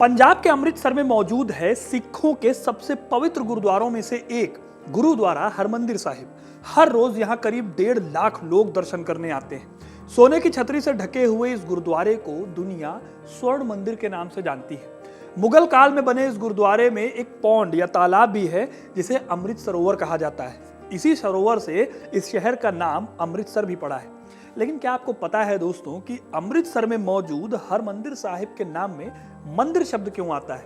पंजाब के अमृतसर में मौजूद है सिखों के सबसे पवित्र गुरुद्वारों में से एक गुरुद्वारा हरमंदिर साहिब। हर रोज यहाँ करीब 1.5 लाख लोग दर्शन करने आते हैं। सोने की छतरी से ढके हुए इस गुरुद्वारे को दुनिया स्वर्ण मंदिर के नाम से जानती है। मुगल काल में बने इस गुरुद्वारे में एक पौंड या तालाब भी है जिसे अमृत सरोवर कहा जाता है। इसी सरोवर से इस शहर का नाम अमृतसर भी पड़ा है। लेकिन क्या आपको पता है दोस्तों कि अमृतसर में मौजूद हरमंदिर साहिब के नाम में मंदिर शब्द क्यों आता है?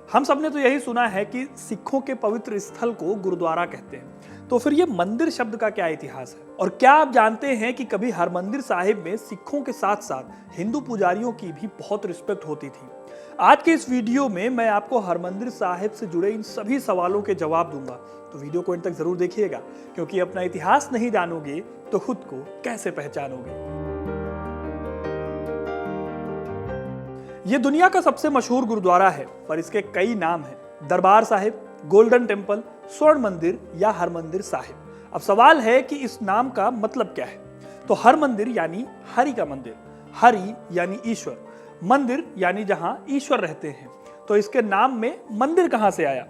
हम सबने तो यही सुना है कि सिखों के पवित्र स्थल को गुरुद्वारा कहते हैं, तो फिर ये मंदिर शब्द का क्या इतिहास है? और क्या आप जानते हैं कि कभी हरमंदिर साहिब में सिखों के साथ साथ हिंदू पुजारियों की भी बहुत रिस्पेक्ट होती थी? आज के इस वीडियो में मैं आपको हरमंदिर साहिब से जुड़े इन सभी सवालों के जवाब दूंगा, तो वीडियो को अंत तक जरूर देखिएगा, क्योंकि अपना इतिहास नहीं जानोगे तो खुद को कैसे पहचानोगे। ये दुनिया का सबसे मशहूर गुरुद्वारा है, पर इसके कई नाम हैं। दरबार साहिब, गोल्डन टेम्पल, स्वर्ण मंदिर या हरमंदिर साहिब। अब सवाल है कि इस नाम का मतलब क्या है? तो हरमंदिर यानी हरि का मंदिर, हरि यानी ईश्वर, मंदिर यानी जहां ईश्वर रहते हैं। तो इसके नाम में मंदिर कहां से आया?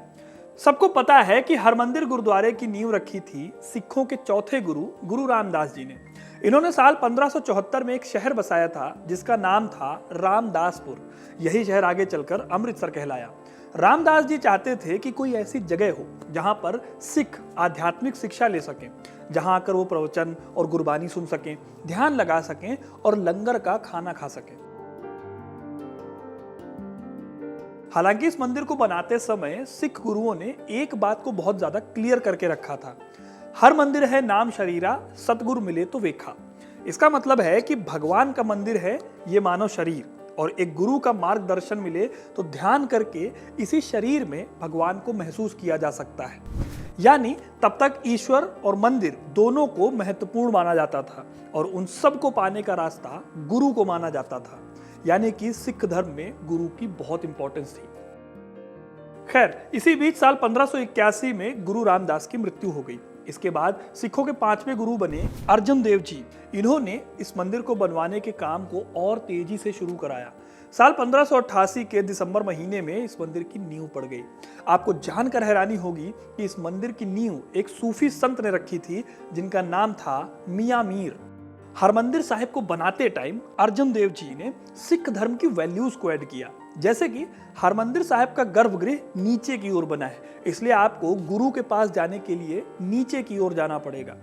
सबको पता है कि हरमंदिर गुरुद्वारे की नींव रखी थी सिखों के चौथे गुरु गुरु रामदास जी ने। इन्होंने साल 1574 में एक शहर बसाया था जिसका नाम था रामदासपुर। यही शहर आगे चलकर अमृतसर कहलाया। रामदास जी चाहते थे कि कोई ऐसी जगह हो जहां पर सिख आध्यात्मिक शिक्षा ले सकें, जहां आकर वो प्रवचन और गुरबानी सुन सकें, ध्यान लगा सकें और लंगर का खाना खा सकें। हालांकि इस मंदिर को बनाते समय सिख गुरुओं ने एक बात को बहुत ज्यादा क्लियर करके रखा था। हर मंदिर है नाम शरीरा, सतगुरु मिले तो वेखा। इसका मतलब है कि भगवान का मंदिर है ये मानव शरीर, और एक गुरु का मार्गदर्शन मिले तो ध्यान करके इसी शरीर में भगवान को महसूस किया जा सकता है। यानी तब तक ईश्वर और मंदिर दोनों को महत्वपूर्ण माना जाता था और उन सब को पाने का रास्ता गुरु को माना जाता था। यानी कि सिख धर्म में गुरु की बहुत इंपॉर्टेंस थी। खैर, इसी बीच साल 1581 में गुरु रामदास की मृत्यु हो गई। इसके बाद सिखों के 5वें गुरु बने अर्जुन देव जी। इन्होंने इस मंदिर को बनवाने के काम को और तेजी से शुरू कराया। साल 1588 के दिसंबर महीने में इस मंदिर की नींव पड़ गई। आपको जानकर हैरानी होगी कि इस मंदिर की नींव एक सूफी संत ने रखी थी जिनका नाम था मियां मीर। हरमंदिर साहिब को बनाते टाइम अर्जुन देव जी ने सिख धर्म की वैल्यूज को ऐड किया। जैसे कि हरमंदिर साहिब का गर्भगृह नीचे की ओर बना है, इसलिए आपको गुरु के पास जाने के लिए नीचे की ओर जाना पड़ेगा।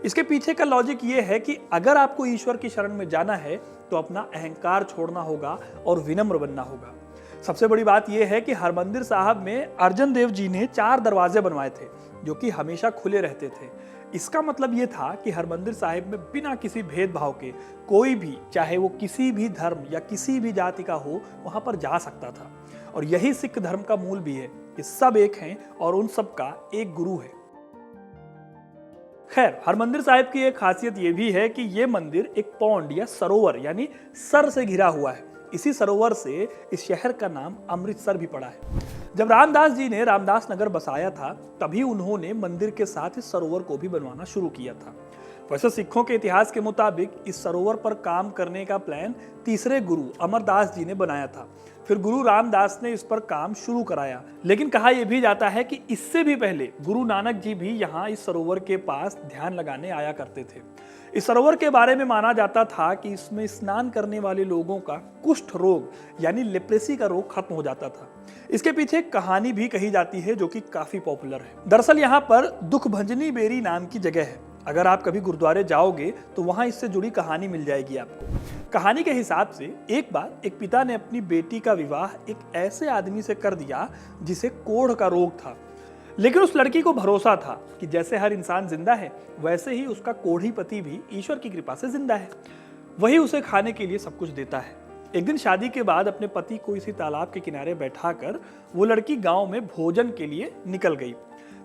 इसके पीछे का लॉजिक ये है कि अगर आपको ईश्वर की शरण में जाना है तो अपना अहंकार छोड़ना होगा और विनम्र बनना होगा। सबसे बड़ी बात यह है कि हरमंदिर साहिब में अर्जुन देव जी ने 4 दरवाजे बनवाए थे जो कि हमेशा खुले रहते थे। इसका मतलब यह था कि हरमंदिर साहिब में बिना किसी भेदभाव के कोई भी, चाहे वो किसी भी धर्म या किसी भी जाति का हो, वहां पर जा सकता था। और यही सिख धर्म का मूल भी है कि सब एक हैं और उन सब का एक गुरु है। खैर, हरमंदिर साहिब की एक खासियत यह भी है कि यह मंदिर एक पौंड या सरोवर यानी सर से घिरा हुआ है। इसी सरोवर से इस शहर का नाम अमृतसर भी पड़ा है। जब रामदास जी ने रामदास नगर बसाया था तभी उन्होंने मंदिर के साथ इस सरोवर को भी बनवाना शुरू किया था। वैसे सिखों के इतिहास के मुताबिक इस सरोवर पर काम करने का प्लान तीसरे गुरु अमरदास जी ने बनाया था। फिर गुरु रामदास ने इस पर काम शुरू कराया। लेकिन कहा यह भी जाता है कि इससे भी पहले गुरु नानक जी भी यहाँ इस सरोवर के पास ध्यान लगाने आया करते थे। इस सरोवर के बारे में माना जाता था कि इसमें स्नान करने वाले लोगों का कुष्ठ रोग यानी लेप्रेसी का रोग खत्म हो जाता था। इसके पीछे एक कहानी भी कही जाती है जो कि काफी पॉपुलर है। दरअसल यहाँ पर दुख भंजनी बेरी नाम की जगह है। अगर आप कभी गुरुद्वारे जाओगे तो वहां इससे जुड़ी कहानी मिल जाएगी आपको। कहानी के हिसाब से एक बार एक पिता ने अपनी बेटी का विवाह एक ऐसे आदमी से कर दिया जिसे कोढ़ का रोग था। लेकिन उस लड़की को भरोसा था कि जैसे हर इंसान जिंदा है वैसे ही उसका कोढ़ी पति भी ईश्वर की कृपा से जिंदा है। वही उसे खाने के लिए सब कुछ देता है। एक दिन शादी के बाद अपने पति को इसी तालाब के किनारे बैठाकर वो लड़की गांव में भोजन के लिए निकल गई।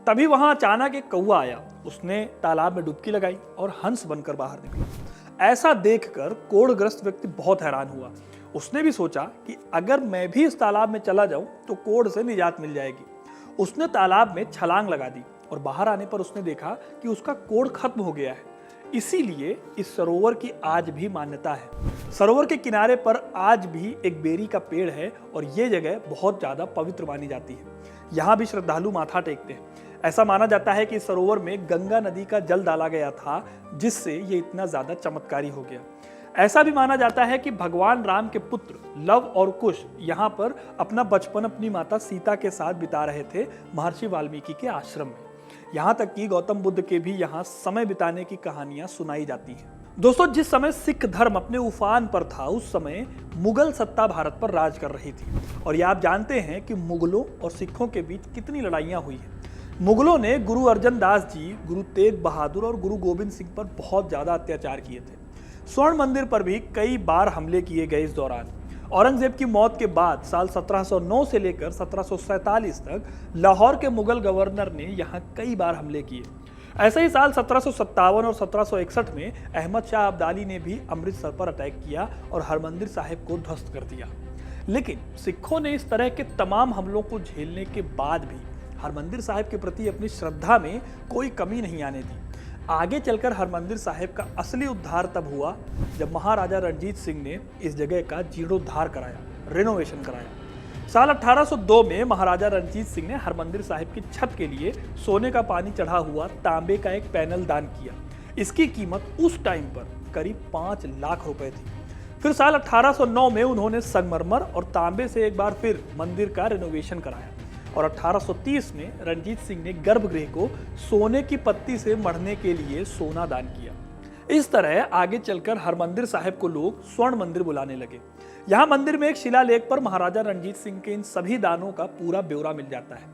तभी वहां अचानक एक कौवा आया। उसने तालाब में डुबकी लगाई और हंस बनकर बाहर निकला। ऐसा देखकर कोढ़ग्रस्त व्यक्ति बहुत हैरान हुआ। उसने भी सोचा कि अगर मैं भी इस तालाब में चला जाऊं तो कोढ़ से निजात मिल जाएगी। उसने तालाब में छलांग लगा दी और बाहर आने पर उसने देखा कि उसका कोढ़ खत्म हो गया है। इसीलिए इस सरोवर की आज भी मान्यता है। सरोवर के किनारे पर आज भी एक बेरी का पेड़ है और ये जगह बहुत ज्यादा पवित्र मानी जाती है। यहाँ भी श्रद्धालु माथा टेकते हैं। ऐसा माना जाता है कि इस सरोवर में गंगा नदी का जल डाला गया था, जिससे ये इतना ज्यादा चमत्कारी हो गया। ऐसा भी माना जाता है कि भगवान राम के पुत्र लव और कुश यहाँ पर अपना बचपन अपनी माता सीता के साथ बिता रहे थे महर्षि वाल्मीकि के आश्रम में। यहाँ तक कि गौतम बुद्ध के भी यहाँ समय बिताने की कहानियां सुनाई जाती हैं। दोस्तों, जिस समय सिख धर्म अपने उफान पर था, उस समय मुगल सत्ता भारत पर राज कर रही थी। और ये आप जानते हैं कि मुगलों और सिखों के बीच कितनी लड़ाइयां हुई हैं। मुगलों ने गुरु अर्जन दास जी, गुरु तेग बहादुर और गुरु गोविंद सिंह पर बहुत ज्यादा अत्याचार किए थे। स्वर्ण मंदिर पर भी कई बार हमले किए गए। इस दौरान औरंगजेब की मौत के बाद साल 1709 से लेकर 1747 तक लाहौर के मुगल गवर्नर ने यहाँ कई बार हमले किए। ऐसे ही साल 1757 और 1761 में अहमद शाह अब्दाली ने भी अमृतसर पर अटैक किया और हरमंदिर साहिब को ध्वस्त कर दिया। लेकिन सिखों ने इस तरह के तमाम हमलों को झेलने के बाद भी हरमंदिर साहिब के प्रति अपनी श्रद्धा में कोई कमी नहीं आने दी। आगे चलकर हरमंदिर साहिब का असली उद्धार तब हुआ जब महाराजा रणजीत सिंह ने इस जगह का जीर्णोद्धार कराया, रेनोवेशन कराया। साल 1802 में महाराजा रणजीत सिंह ने हरमंदिर साहिब की छत के लिए सोने का पानी चढ़ा हुआ तांबे का एक पैनल दान किया। इसकी कीमत उस टाइम पर करीब 5 लाख रुपए थी। फिर साल 1809 में उन्होंने संगमरमर और तांबे से एक बार फिर मंदिर का रेनोवेशन कराया और 1830 में रणजीत सिंह ने गर्भगृह को सोने की पत्ती से मढ़ने के लिए सोना दान किया। इस तरह आगे चलकर हरमंदिर साहिब को लोग स्वर्ण मंदिर बुलाने लगे। यहाँ मंदिर में एक शिलालेख पर महाराजा रणजीत सिंह के इन सभी दानों का पूरा ब्यौरा मिल जाता है।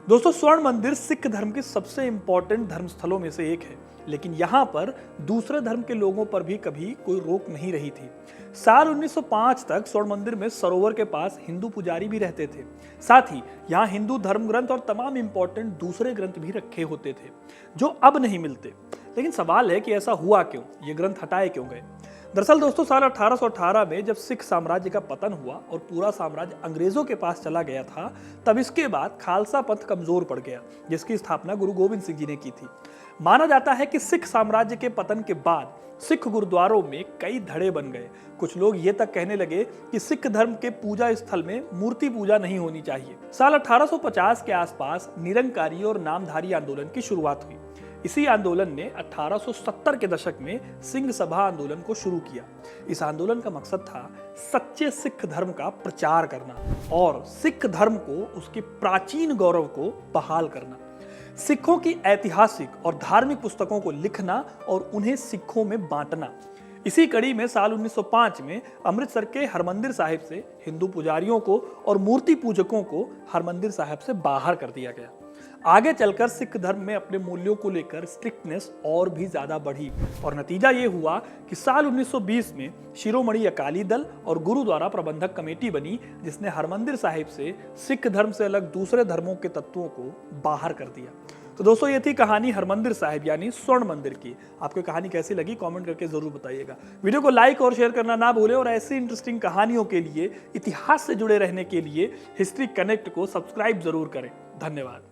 दोस्तों, स्वर्ण मंदिर सिख धर्म के सबसे इंपॉर्टेंट धर्मस्थलों में से एक है, लेकिन यहाँ पर दूसरे धर्म के लोगों पर भी कभी कोई रोक नहीं रही थी। साल 1905 तक स्वर्ण मंदिर में सरोवर के पास हिंदू पुजारी भी रहते थे। साथ ही यहाँ हिंदू धर्म ग्रंथ और तमाम इंपॉर्टेंट दूसरे ग्रंथ भी रखे होते थे, जो अब नहीं मिलते। लेकिन सवाल है कि ऐसा हुआ क्यों, ये ग्रंथ हटाए क्यों गए। दरअसल दोस्तों, साल 1818 में जब सिख साम्राज्य का पतन हुआ और पूरा साम्राज्य अंग्रेजों के पास चला गया था, तब इसके बाद खालसा पंथ कमजोर पड़ गया, जिसकी स्थापना गुरु गोविंद सिंह जी ने की थी। माना जाता है कि सिख साम्राज्य के पतन के बाद सिख गुरुद्वारों में कई धड़े बन गए। कुछ लोग ये तक कहने लगे कि सिख धर्म के पूजा स्थल में मूर्ति पूजा नहीं होनी चाहिए। साल 1850 के आसपास निरंकारी और नामधारी आंदोलन की शुरुआत हुई। इसी आंदोलन ने 1870 के दशक में सिंह सभा आंदोलन को शुरू किया। इस आंदोलन का मकसद था सच्चे सिख धर्म का प्रचार करना और सिख धर्म को, उसके प्राचीन गौरव को बहाल करना। सिखों की ऐतिहासिक और धार्मिक पुस्तकों को लिखना और उन्हें सिखों में बांटना। इसी कड़ी में साल 1905 में अमृतसर के हरमंदिर साहिब से हिंदू पुजारियों को और मूर्ति पूजकों को हरमंदिर साहिब से बाहर कर दिया गया। आगे चलकर सिख धर्म में अपने मूल्यों को लेकर स्ट्रिक्टनेस और भी ज्यादा बढ़ी और नतीजा ये हुआ कि साल 1920 में शिरोमणि अकाली दल और गुरुद्वारा प्रबंधक कमेटी बनी, जिसने हरमंदिर साहिब से सिख धर्म से अलग दूसरे धर्मों के तत्वों को बाहर कर दिया। तो दोस्तों, ये थी कहानी हरमंदिर साहिब यानी स्वर्ण मंदिर की। आपको कहानी कैसी लगी कमेंट करके जरूर बताइएगा। वीडियो को लाइक और शेयर करना ना भूलें और ऐसी इंटरेस्टिंग कहानियों के लिए, इतिहास से जुड़े रहने के लिए हिस्ट्री कनेक्ट को सब्सक्राइब जरूर करें। धन्यवाद।